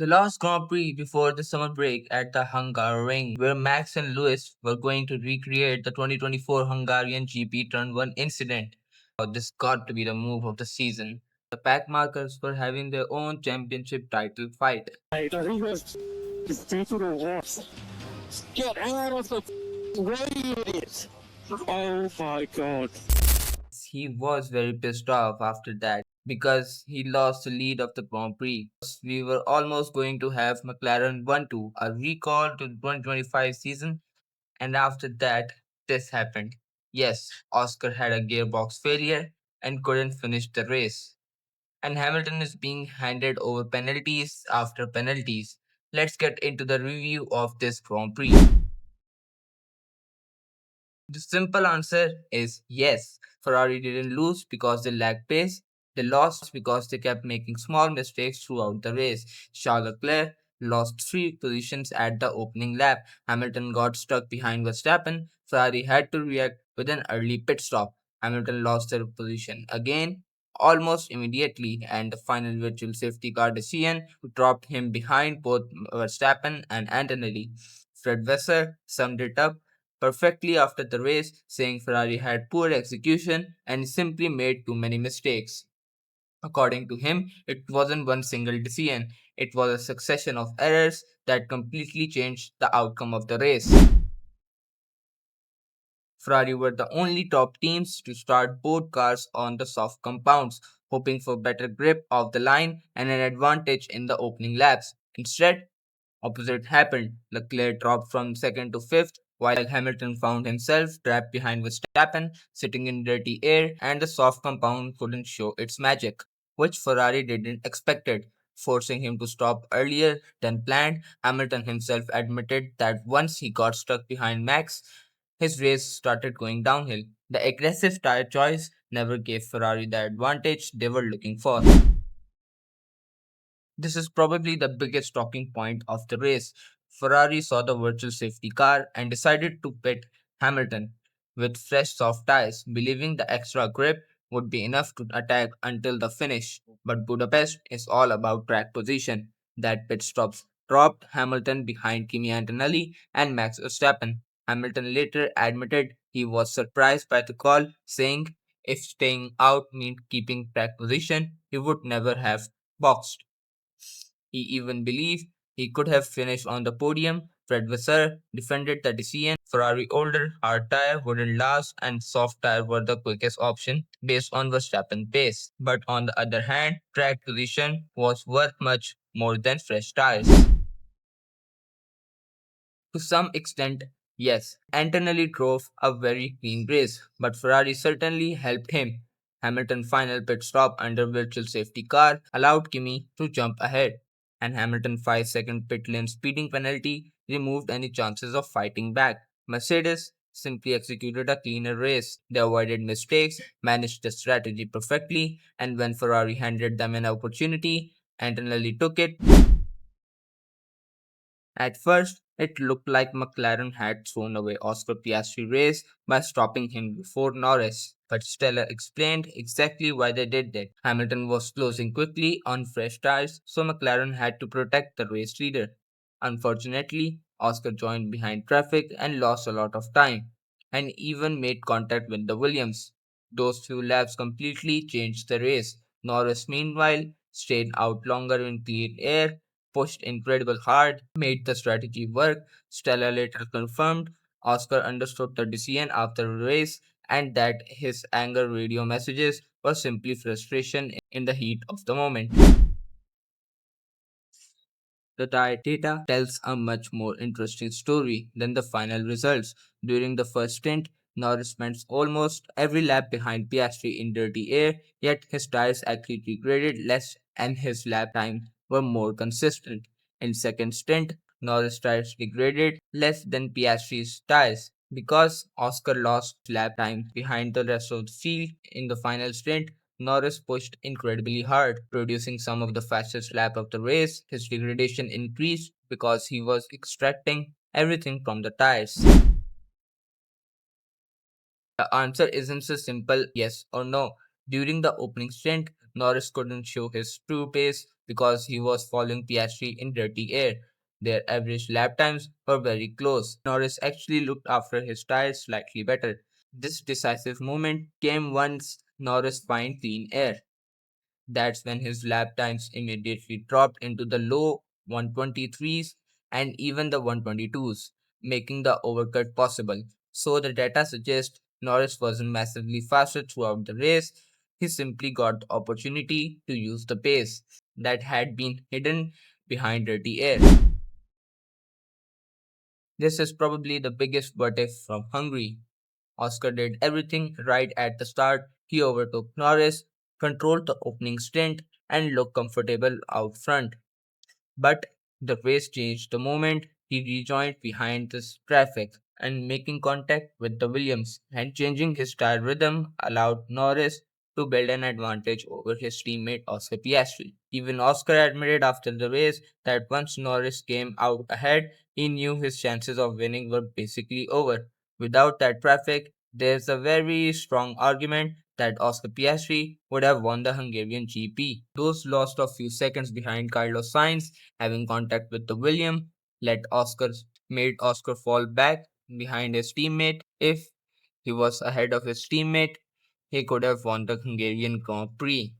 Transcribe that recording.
The last Grand Prix before the summer break at the Hungaroring, where Max and Lewis were going to recreate the 2024 Hungarian GP Turn 1 incident. This got to be the move of the season. The pack markers were having their own championship title fight. Hey, he was due to the loss. Get out of the way, idiot! Oh my god. He was very pissed off after that because he lost the lead of the Grand Prix. We were almost going to have McLaren 1-2, a recall to the 2025 season, and after that, this happened. Yes, Oscar had a gearbox failure and couldn't finish the race. And Hamilton is being handed over penalties after penalties. Let's get into the review of this Grand Prix. The simple answer is yes. Ferrari didn't lose because they lacked pace. They lost because they kept making small mistakes throughout the race. Charles Leclerc lost 3 positions at the opening lap. Hamilton got stuck behind Verstappen. Ferrari had to react with an early pit stop. Hamilton lost their position again almost immediately, and the final virtual safety car decision dropped him behind both Verstappen and Antonelli. Fred Vasseur summed it up perfectly after the race, saying Ferrari had poor execution and simply made too many mistakes. According to him, it wasn't one single decision, it was a succession of errors that completely changed the outcome of the race. Ferrari were the only top teams to start both cars on the soft compounds, hoping for better grip of the line and an advantage in the opening laps. Instead, opposite happened. Leclerc dropped from second to fifth, while Hamilton found himself trapped behind Verstappen, sitting in dirty air, and the soft compound couldn't show its magic, which Ferrari didn't expected, forcing him to stop earlier than planned. Hamilton himself admitted that once he got stuck behind Max, his race started going downhill. The aggressive tire choice never gave Ferrari the advantage they were looking for. This is probably the biggest talking point of the race. Ferrari saw the virtual safety car and decided to pit Hamilton with fresh soft tires, believing the extra grip would be enough to attack until the finish. But Budapest is all about track position. That pit stops dropped Hamilton behind Kimi Antonelli and Max Verstappen. Hamilton later admitted he was surprised by the call, saying if staying out meant keeping track position, he would never have boxed. He even believed he could have finished on the podium. Fred Vasseur defended the decision. Ferrari older hard tire wouldn't last and soft tire were the quickest option based on Verstappen pace. But on the other hand, track position was worth much more than fresh tires. To some extent, yes, Antonelli drove a very clean race, but Ferrari certainly helped him. Hamilton's final pit stop under virtual safety car allowed Kimi to jump ahead, and Hamilton's 5-second pit lane speeding penalty removed any chances of fighting back. Mercedes simply executed a cleaner race. They avoided mistakes, managed the strategy perfectly, and when Ferrari handed them an opportunity, Antonelli took it. At first, it looked like McLaren had thrown away Oscar Piastri's race by stopping him before Norris, but Stella explained exactly why they did that. Hamilton was closing quickly on fresh tires, so McLaren had to protect the race leader. Unfortunately, Oscar joined behind traffic and lost a lot of time, and even made contact with the Williams. Those few laps completely changed the race. Norris, meanwhile, stayed out longer in clean air, pushed incredible hard, made the strategy work. Stella later confirmed Oscar understood the decision after the race and that his anger radio messages were simply frustration in the heat of the moment. The data tells a much more interesting story than the final results. During the first stint, Norris spent almost every lap behind Piastri in dirty air, yet his tires actually degraded less and his lap times were more consistent. In second stint, Norris tires degraded less than Piastri's tires. Because Oscar lost lap time behind the rest of the field in the final stint, Norris pushed incredibly hard, producing some of the fastest lap of the race. His degradation increased because he was extracting everything from the tires. The answer isn't a simple yes or no. During the opening stint, Norris couldn't show his true pace because he was following Piastri in dirty air. Their average lap times were very close. Norris actually looked after his tires slightly better. This decisive moment came once Norris found clean air. That's when his lap times immediately dropped into the low 123s and even the 122s, making the overcut possible. So the data suggests Norris wasn't massively faster throughout the race. He simply got the opportunity to use the pace that had been hidden behind dirty air. This is probably the biggest what if from Hungary. Oscar did everything right at the start. He overtook Norris, controlled the opening stint, and looked comfortable out front. But the race changed the moment he rejoined behind this traffic and making contact with the Williams and changing his tire rhythm allowed Norris to build an advantage over his teammate Oscar Piastri. Even Oscar admitted after the race that once Norris came out ahead, he knew his chances of winning were basically over. Without that traffic, there's a very strong argument that Oscar Piastri would have won the Hungarian GP. Those lost a few seconds behind Carlos Sainz having contact with the William made Oscar fall back behind his teammate. If he was ahead of his teammate, he could have won the Hungarian Grand Prix.